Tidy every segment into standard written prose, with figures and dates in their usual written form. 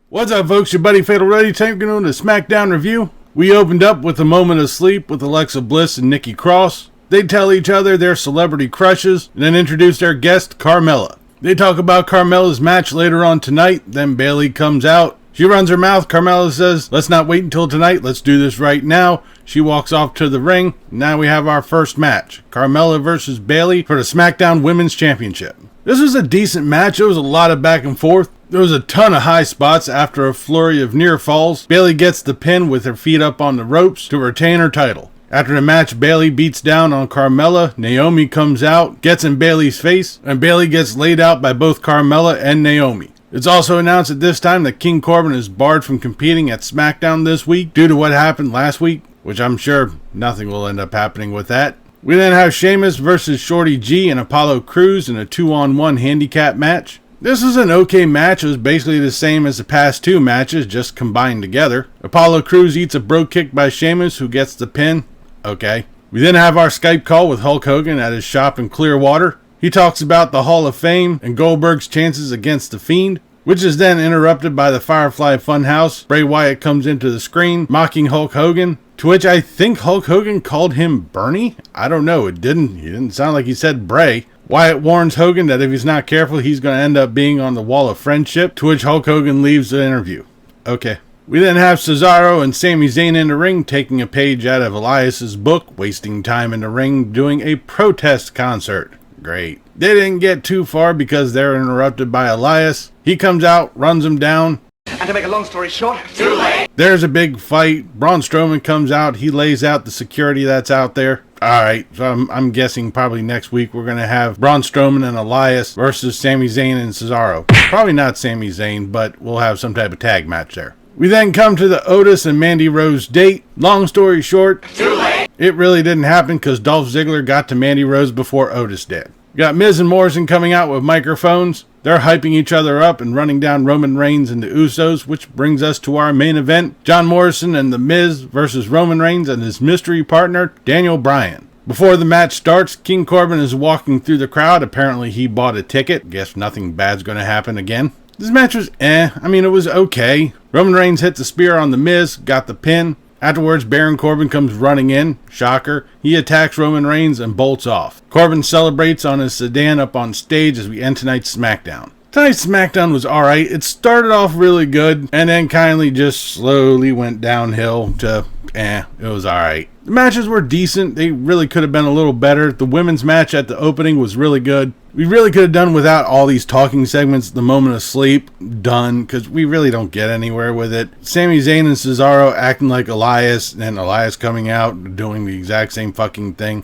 What's up, folks? Your buddy Fatalroadie taking on the Smackdown review. We opened up with a moment of sleep with Alexa Bliss and Nikki Cross. They tell each other their celebrity crushes and then introduce their guest, Carmella. They talk about Carmella's match later on tonight. Then Bayley comes out. She runs her mouth. Carmella says, "Let's not wait until tonight. Let's do this right now." She walks off to the ring. Now we have our first match. Carmella versus Bayley for the SmackDown Women's Championship. This was a decent match. There was a lot of back and forth. There was a ton of high spots after a flurry of near falls. Bayley gets the pin with her feet up on the ropes to retain her title. After the match, Bayley beats down on Carmella. Naomi comes out, gets in Bayley's face, and Bayley gets laid out by both Carmella and Naomi. It's also announced at this time that King Corbin is barred from competing at SmackDown this week due to what happened last week, which I'm sure nothing will end up happening with that. We then have Sheamus versus Shorty G and Apollo Cruz in a 2-on-1 handicap match. This was an okay match. It was basically the same as the past two matches, just combined together. Apollo Cruz eats a bro kick by Sheamus, who gets the pin. Okay. We then have our Skype call with Hulk Hogan at his shop in Clearwater. He talks about the Hall of Fame and Goldberg's chances against The Fiend, which is then interrupted by the Firefly Funhouse. Bray Wyatt comes into the screen, mocking Hulk Hogan, to which I think Hulk Hogan called him Bernie? I don't know. He didn't sound like he said Bray. Wyatt warns Hogan that if he's not careful, he's going to end up being on the Wall of Friendship, to which Hulk Hogan leaves the interview. Okay. We then have Cesaro and Sami Zayn in the ring, taking a page out of Elias's book, wasting time in the ring, doing a protest concert. Great. They didn't get too far because they're interrupted by Elias. He comes out, runs him down. And to make a long story short, too late. There's a big fight. Braun Strowman comes out. He lays out the security that's out there. Alright, so I'm guessing probably next week we're going to have Braun Strowman and Elias versus Sami Zayn and Cesaro. Probably not Sami Zayn, but we'll have some type of tag match there. We then come to the Otis and Mandy Rose date. Long story short, too late. It really didn't happen because Dolph Ziggler got to Mandy Rose before Otis did. We got Miz and Morrison coming out with microphones. They're hyping each other up and running down Roman Reigns and the Usos, which brings us to our main event. John Morrison and The Miz versus Roman Reigns and his mystery partner, Daniel Bryan. Before the match starts, King Corbin is walking through the crowd. Apparently he bought a ticket. Guess nothing bad's going to happen again. This match was it was okay. Roman Reigns hit the spear on The Miz, got the pin. Afterwards, Baron Corbin comes running in. Shocker. He attacks Roman Reigns and bolts off. Corbin celebrates on his sedan up on stage as we end tonight's SmackDown. Tonight's SmackDown was alright. It started off really good and then kindly just slowly went downhill to it was alright. The matches were decent. They really could have been a little better. The women's match at the opening was really good. We really could have done without all these talking segments, the moment of sleep, done, because we really don't get anywhere with it. Sami Zayn and Cesaro acting like Elias, and then Elias coming out doing the exact same fucking thing.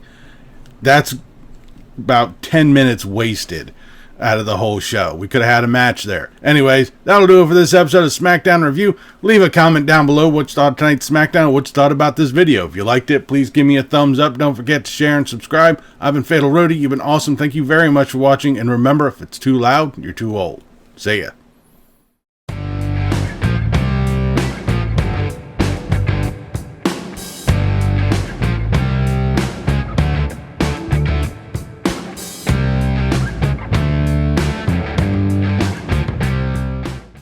That's about 10 minutes wasted out of the whole show. We could have had a match there. Anyways, that'll do it for this episode of Smackdown Review. Leave a comment down below what you thought of tonight's Smackdown and what you thought about this video. If you liked it, please give me a thumbs up. Don't forget to share and subscribe. I've been Fatalroadie. You've been awesome. Thank you very much for watching. And remember, if it's too loud, you're too old. See ya.